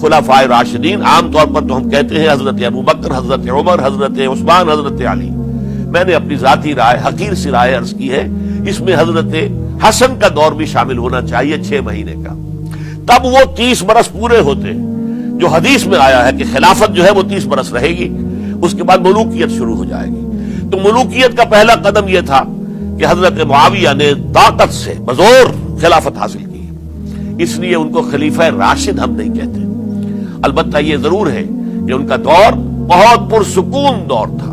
خلفائے راشدین عام طور پر تو ہم کہتے ہیں حضرت ابو بکر، حضرت عمر، حضرت عثمان، حضرت علی. میں نے اپنی ذاتی رائے، حقیر سی رائے عرض کی ہے، اس میں حضرت حسن کا دور بھی شامل ہونا چاہیے 6 مہینے کا. تب وہ 30 برس پورے ہوتے جو حدیث میں آیا ہے کہ خلافت جو ہے وہ 30 برس رہے گی، اس کے بعد ملوکیت شروع ہو جائے گی. تو ملوکیت کا پہلا قدم یہ تھا کہ حضرت معاویہ نے طاقت سے بزور خلافت حاصل کی. اس لیے ان کو خلیفہ راشد ہم نہیں کہتے. البتہ یہ ضرور ہے کہ ان کا دور بہت پرسکون دور تھا.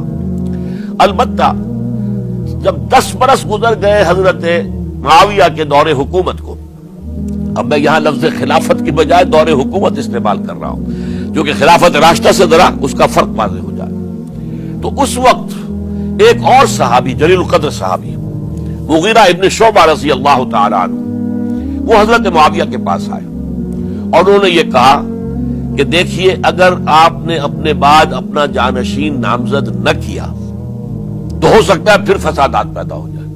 البتہ جب 10 برس گزر گئے حضرت معاویہ کے دور حکومت کو، اب میں یہاں لفظ خلافت کی بجائے دور حکومت استعمال کر رہا ہوں، جو کہ خلافت راشدہ سے ذرا اس کا فرق واضح ہو جائے. تو اس وقت ایک اور صحابی، جلیل القدر صحابی مغیرہ ابن شعبہ رضی اللہ تعالی عنہ، وہ حضرت معاویہ کے پاس آئے اور انہوں نے یہ کہا کہ دیکھیے، اگر آپ نے اپنے بعد اپنا جانشین نامزد نہ کیا تو ہو سکتا ہے پھر فسادات پیدا ہو جائے،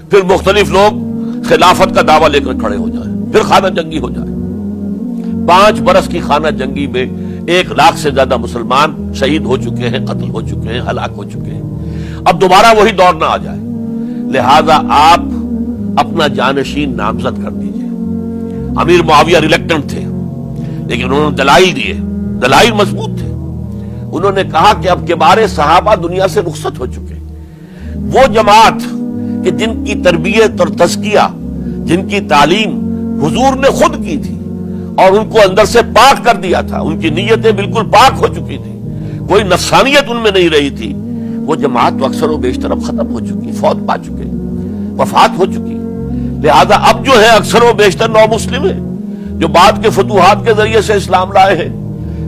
پھر مختلف لوگ خلافت کا دعویٰ لے کر کھڑے ہو جائیں، پھر خانہ جنگی ہو جائے. 5 برس کی خانہ جنگی میں 1 لاکھ سے زیادہ مسلمان شہید ہو چکے ہیں، قتل ہو چکے ہیں، ہلاک ہو چکے ہیں. اب دوبارہ وہی دور نہ آ جائے، لہذا آپ اپنا جانشین نامزد کر دیجئے. امیر معاویہ ریلیکٹنٹ تھے، لیکن انہوں نے دلائل دیے، دلائل مضبوط تھے. انہوں نے کہا کہ اب کبار صحابہ دنیا سے رخصت ہو چکے، وہ جماعت کہ جن کی تربیت اور تزکیہ، جن کی تعلیم حضور نے خود کی تھی اور ان کو اندر سے پاک کر دیا تھا، ان کی نیتیں بالکل پاک ہو چکی تھی، کوئی نفسانیت ان میں نہیں رہی تھی، وہ جماعت تو اکثر و بیشتر اب ختم ہو چکی، فوت پا چکے، وفات ہو چکی. لہذا اب جو ہے اکثر و بیشتر نو مسلم ہیں جو بعد کے فتوحات کے ذریعے سے اسلام لائے ہیں.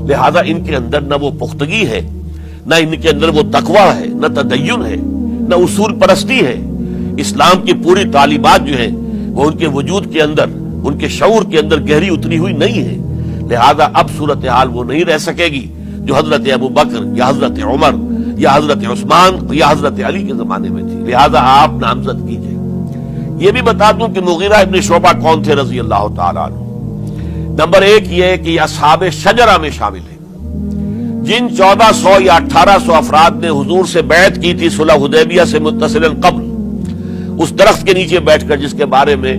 لہذا ان کے اندر نہ وہ پختگی ہے، نہ ان کے اندر وہ تقویٰ ہے، نہ تدین ہے، نہ اصول پرستی ہے. اسلام کی پوری تعلیمات جو ہیں وہ ان کے وجود کے اندر، ان کے شعور کے اندر گہری اتری ہوئی نہیں ہے. لہذا اب صورتحال وہ نہیں رہ سکے گی جو حضرت ابو بکر یا حضرت عمر یا حضرت عثمان یا حضرت علی کے زمانے میں تھی. لہذا آپ نامزد کیجئے. یہ بھی بتا دوں کہ مغیرہ ابن شعبہ کون تھے رضی اللہ تعالیٰ عنہ. نمبر 1 یہ ہے کہ یہ اصحاب شجرہ میں شامل ہیں، جن 1400 یا 1800 افراد نے حضور سے بیعت کی تھی صلح حدیبیہ سے متصلاً قبل، اس درخت کے نیچے بیٹھ کر جس کے بارے میں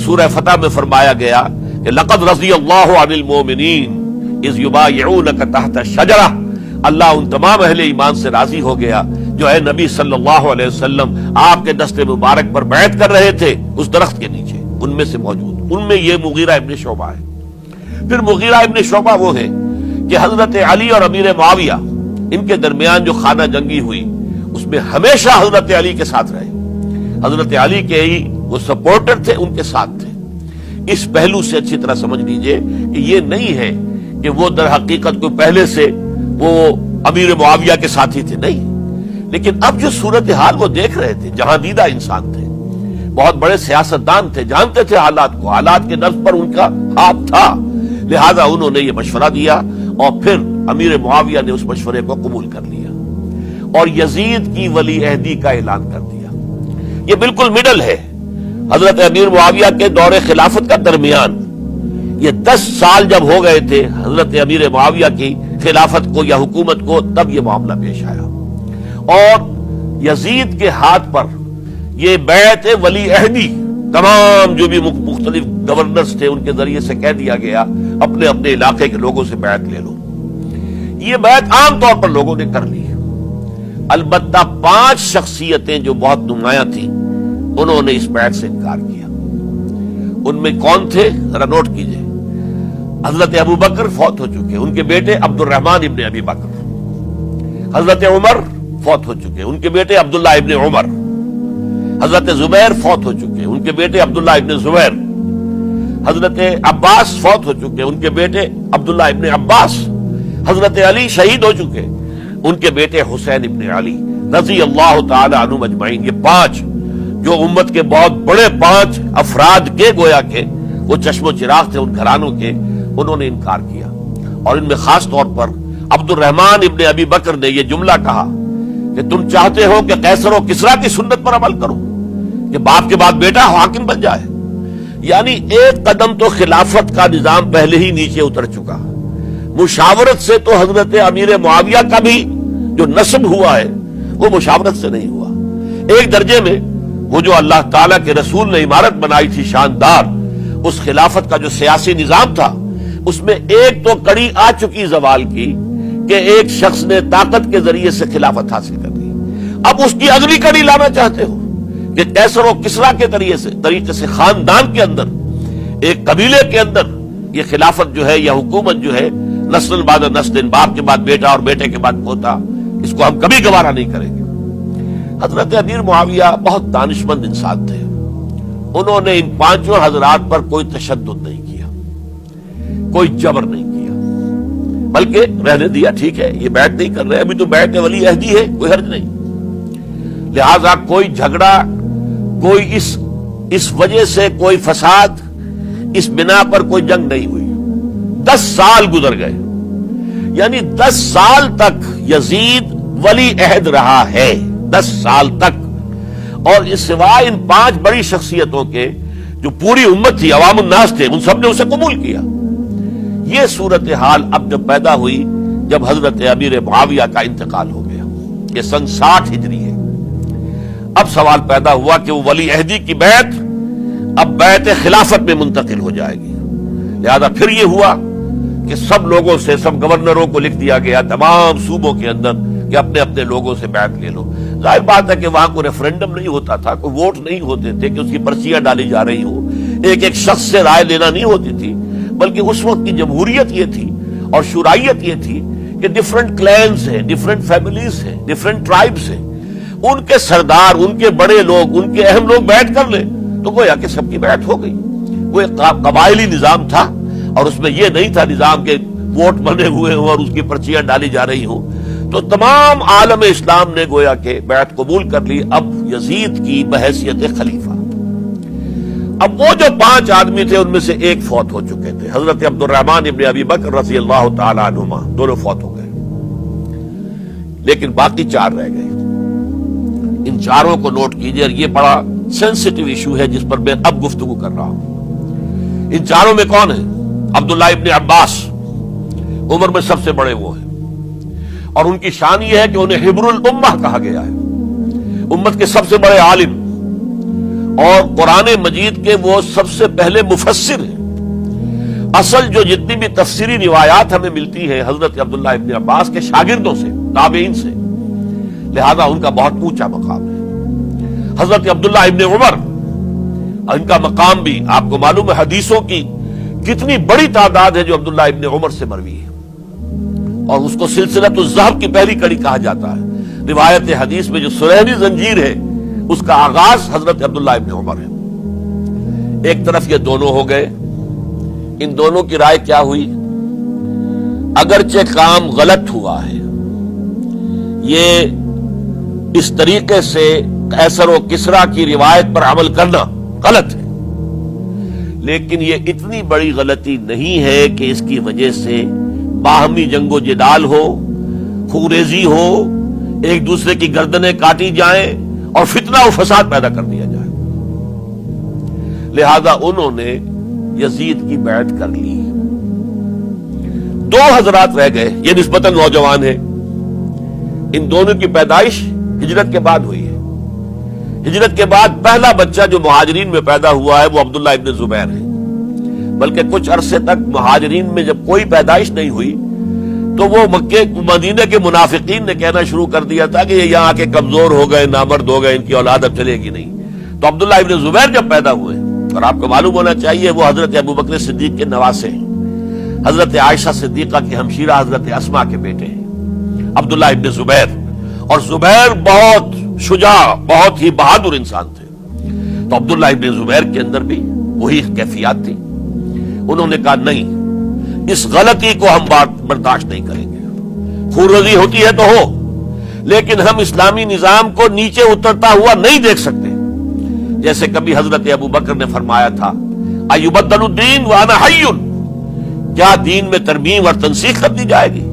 سورہ فتح میں فرمایا گیا کہ لقد رضی اللہ عن المؤمنین اذ یبایعونک تحت الشجرہ. اللہ ان تمام اہل ایمان سے راضی ہو گیا جو ہے نبی صلی اللہ علیہ وسلم آپ کے دست مبارک پر بیعت کر رہے تھے اس درخت کے نیچے، ان میں سے موجود، ان میں یہ مغیرہ ابن شعبہ ہے. پھر مغیرہ ابن شعبہ وہ ہے کہ حضرت علی اور امیر معاویہ ان کے درمیان جو خانہ جنگی ہوئی اس میں ہمیشہ حضرت علی کے ساتھ رہے، حضرت علی کے ہی وہ سپورٹر تھے، ان کے ساتھ تھے. اس پہلو سے اچھی طرح سمجھ لیجئے کہ یہ نہیں ہے کہ وہ در حقیقت کو پہلے سے وہ امیر معاویہ کے ساتھی تھے، نہیں. لیکن اب جو صورتحال وہ دیکھ رہے تھے، جہاں دیدہ انسان تھے، بہت بڑے سیاستدان تھے، جانتے تھے حالات کو، حالات کے نبض پر ان کا ہاتھ تھا. لہذا انہوں نے یہ مشورہ دیا اور پھر امیر معاویہ نے اس مشورے کو قبول کر لیا اور یزید کی ولی عہدی کا اعلان کر دیا. یہ بالکل مڈل ہے حضرت امیر معاویہ کے دور خلافت کا درمیان. یہ 10 سال جب ہو گئے تھے حضرت امیر معاویہ کی خلافت کو یا حکومت کو، تب یہ معاملہ پیش آیا اور یزید کے ہاتھ پر یہ بیعت ولی عہدی تمام جو بھی مختلف گورنرز تھے ان کے ذریعے سے کہہ دیا گیا اپنے اپنے علاقے کے لوگوں سے بیعت لے لو. یہ بیعت عام طور پر لوگوں نے کر لی. البتہ 5 شخصیتیں جو بہت نمایاں تھیں انہوں نے اس بیعت سے انکار کیا. ان میں کون تھے ذرا نوٹ کیجئے. حضرت ابو بکر فوت ہو چکے، ان کے بیٹے عبد الرحمن ابن ابی بکر. حضرت عمر فوت ہو چکے، ان کے بیٹے عبداللہ ابن عمر. حضرت زبیر فوت ہو چکے، ان کے بیٹے عبداللہ ابن زبیر. حضرت عباس فوت ہو چکے، ان کے بیٹے عبداللہ ابن عباس. حضرت علی شہید ہو چکے، ان کے بیٹے حسین ابن علی رضی اللہ تعالی عنہم اجمعین. یہ 5 جو امت کے بہت بڑے 5 افراد کے گویا کے وہ چشم و چراغ تھے ان گھرانوں کے، انہوں نے انکار کیا. اور ان میں خاص طور پر عبد الرحمن ابن ابی بکر نے یہ جملہ کہا کہ تم چاہتے ہو کہ قیصر و کسریٰ کی سنت پر عمل کرو کہ باپ کے بعد بیٹا حاکم بن جائے. یعنی ایک قدم تو خلافت کا نظام پہلے ہی نیچے اتر چکا. مشاورت سے تو حضرت امیر معاویہ کا بھی جو نسب ہوا ہے وہ مشاورت سے نہیں ہوا. ایک درجے میں وہ جو اللہ تعالیٰ کے رسول نے عمارت بنائی تھی شاندار، اس خلافت کا جو سیاسی نظام تھا، اس میں ایک تو کڑی آ چکی زوال کی کہ ایک شخص نے طاقت کے ذریعے سے خلافت حاصل کر لی. اب اس کی اگلی کڑی لانا چاہتے ہو کہ کیسر و کسرا کے طریقے سے خاندان کے اندر، ایک قبیلے کے اندر یہ خلافت جو ہے یا حکومت جو ہے نسل بعد نسل، باپ کے بعد بیٹا اور بیٹے کے بعد پوتا، اس کو ہم کبھی گوارا نہیں کریں گے. حضرت امیر معاویہ بہت دانشمند انسان تھے. انہوں نے ان پانچوں حضرات پر کوئی تشدد نہیں کیا، کوئی جبر نہیں کیا، بلکہ رہنے دیا. ٹھیک ہے، یہ بیعت نہیں کر رہے، ابھی تو بیعت ولی عہدی ہے، کوئی حرج نہیں. لہذا کوئی جھگڑا، کوئی اس وجہ سے کوئی فساد، اس بنا پر کوئی جنگ نہیں ہوئی. 10 سال گزر گئے، یعنی 10 سال تک یزید ولی عہد رہا ہے. 10 سال تک. اور اس سوائے ان 5 بڑی شخصیتوں کے جو پوری امت تھی، عوام الناس تھے، ان سب نے اسے قبول کیا. یہ صورتحال اب جب پیدا ہوئی جب حضرت امیر معاویہ کا انتقال ہو گیا. یہ سن 60 ہجری ہے. اب سوال پیدا ہوا کہ وہ ولی عہدی کی بیعت اب بیعت خلافت میں منتقل ہو جائے گی. لہذا پھر یہ ہوا کہ سب لوگوں سے، سب گورنروں کو لکھ دیا گیا تمام صوبوں کے اندر کہ اپنے اپنے لوگوں سے بیعت لے لو. ظاہر بات ہے کہ وہاں کوئی ریفرنڈم نہیں ہوتا تھا، کوئی ووٹ نہیں ہوتے تھے کہ اس کی پرچیاں ڈالی جا رہی ہوں، ایک ایک شخص سے رائے لینا نہیں ہوتی تھی، بلکہ اس وقت کی جمہوریت یہ تھی اور شورائیت یہ تھی کہ ڈفرنٹ کلینز ہیں، ڈفرنٹ فیملیز ہیں، ڈفرنٹ ٹرائبز ہیں، ان کے سردار، ان کے بڑے لوگ، ان کے اہم لوگ بیعت کر لیں تو گویا کہ سب کی بیعت ہو گئی. وہ ایک قبائلی نظام تھا اور اس میں یہ نہیں تھا نظام کے ووٹ بنے ہوئے ہوں اور اس کی پرچیاں ڈالی جا رہی ہوں. تو تمام عالم اسلام نے گویا کہ بیعت قبول کر لی اب یزید کی بحیثیت خلیفہ. اب وہ جو 5 آدمی تھے ان میں سے ایک فوت ہو چکے تھے، حضرت عبد الرحمن ابن ابی بکر رضی اللہ تعالی عنہما، دونوں فوت ہو گئے، لیکن باقی 4 رہ گئے. ان 4 کو نوٹ کیجئے. یہ بڑا سینسٹیو ایشو ہے جس پر میں اب گفتگو کر رہا ہوں. ان 4 میں کون ہیں؟ عبداللہ ابن عباس، عمر میں سب سے بڑے وہ ہیں، اور ان کی شان یہ ہے کہ انہیں حبر الامہ کہا گیا ہے، امت کے سب سے بڑے عالم، اور قرآن مجید کے وہ سب سے پہلے مفسر ہیں. اصل جو جتنی بھی تفسیری روایات ہمیں ملتی ہیں حضرت عبداللہ ابن عباس کے شاگردوں سے، تابعین سے، لہذا ان کا بہت اونچا مقام ہے. حضرت عبداللہ ابن عمر، ان کا مقام بھی آپ کو معلوم ہے، حدیثوں کی کتنی بڑی تعداد ہے جو عبداللہ ابن عمر سے مروی ہے، اور اس کو سلسلۃ الذہب کی پہلی کڑی کہا جاتا ہے. روایت حدیث میں جو سرہنی زنجیر ہے اس کا آغاز حضرت عبداللہ ابن عمر ہے. ایک طرف یہ دونوں ہو گئے. ان دونوں کی رائے کیا ہوئی؟ اگرچہ کام غلط ہوا ہے، یہ اس طریقے سے قیصر و کسرا کی روایت پر عمل کرنا غلط ہے، لیکن یہ اتنی بڑی غلطی نہیں ہے کہ اس کی وجہ سے باہمی جنگ و جدال ہو، خوریزی ہو، ایک دوسرے کی گردنیں کاٹی جائیں اور فتنہ و فساد پیدا کر دیا جائے. لہذا انہوں نے یزید کی بیعت کر لی. 2 حضرات رہ گئے، یہ نسبتاً نوجوان ہیں. ان دونوں کی پیدائش ہجرت کے بعد ہوئی ہے. ہجرت کے بعد پہلا بچہ جو مہاجرین میں پیدا ہوا ہے وہ عبداللہ ابن زبیر ہے. بلکہ کچھ عرصے تک مہاجرین میں جب کوئی پیدائش نہیں ہوئی تو وہ مکے مدینے کے منافقین نے کہنا شروع کر دیا تھا کہ یہ یہاں کے کمزور ہو گئے، نامرد ہو گئے، ان کی اولاد اب چلے گی نہیں. تو عبداللہ ابن زبیر جب پیدا ہوئے، اور آپ کو معلوم ہونا چاہیے وہ حضرت ابوبکر صدیق کے نواسے ہیں، حضرت عائشہ صدیقہ کی ہمشیرہ حضرت اسماء کے بیٹے ہیں عبداللہ ابن زبیر. اور زبیر بہت شجاع، بہت ہی بہادر انسان تھے. تو عبداللہ ابن زبیر کے اندر بھی وہی کیفیات تھی. انہوں نے کہا نہیں، اس غلطی کو ہم برداشت نہیں کریں گے. خونریزی ہوتی ہے تو ہو، لیکن ہم اسلامی نظام کو نیچے اترتا ہوا نہیں دیکھ سکتے. جیسے کبھی حضرت ابوبکر نے فرمایا تھا ایبدل الدین وانا حی، کیا دین میں ترمیم اور تنسیخ کر دی جائے گی؟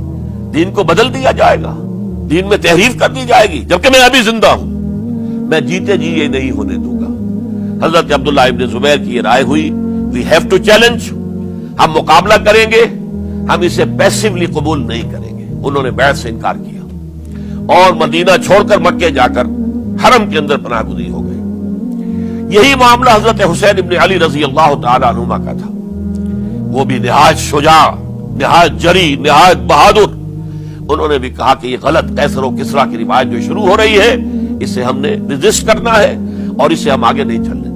دین کو بدل دیا جائے گا، دین میں تحریف کر دی جائے گی جبکہ میں ابھی زندہ ہوں؟ میں جیتے جی یہ نہیں ہونے دوں گا. حضرت عبداللہ ابن زبیر کی یہ رائے ہوئی وی ہیو ٹو چیلنج، ہم مقابلہ کریں گے، ہم اسے پیسیولی قبول نہیں کریں گے۔ انہوں نے بیعت سے انکار کیا اور مدینہ چھوڑ کر مکے جا کر حرم کے اندر پناہ گزین ہو گئے۔ یہی معاملہ حضرت حسین ابن علی رضی اللہ تعالی عنہما کا تھا، وہ بھی نہایت شجاع، نہایت جری، نہایت بہادر۔ انہوں نے بھی کہا کہ یہ غلط قیصر و کسریٰ کی روایت جو شروع ہو رہی ہے، اسے ہم نے ریزسٹ کرنا ہے اور اسے ہم آگے نہیں چلنے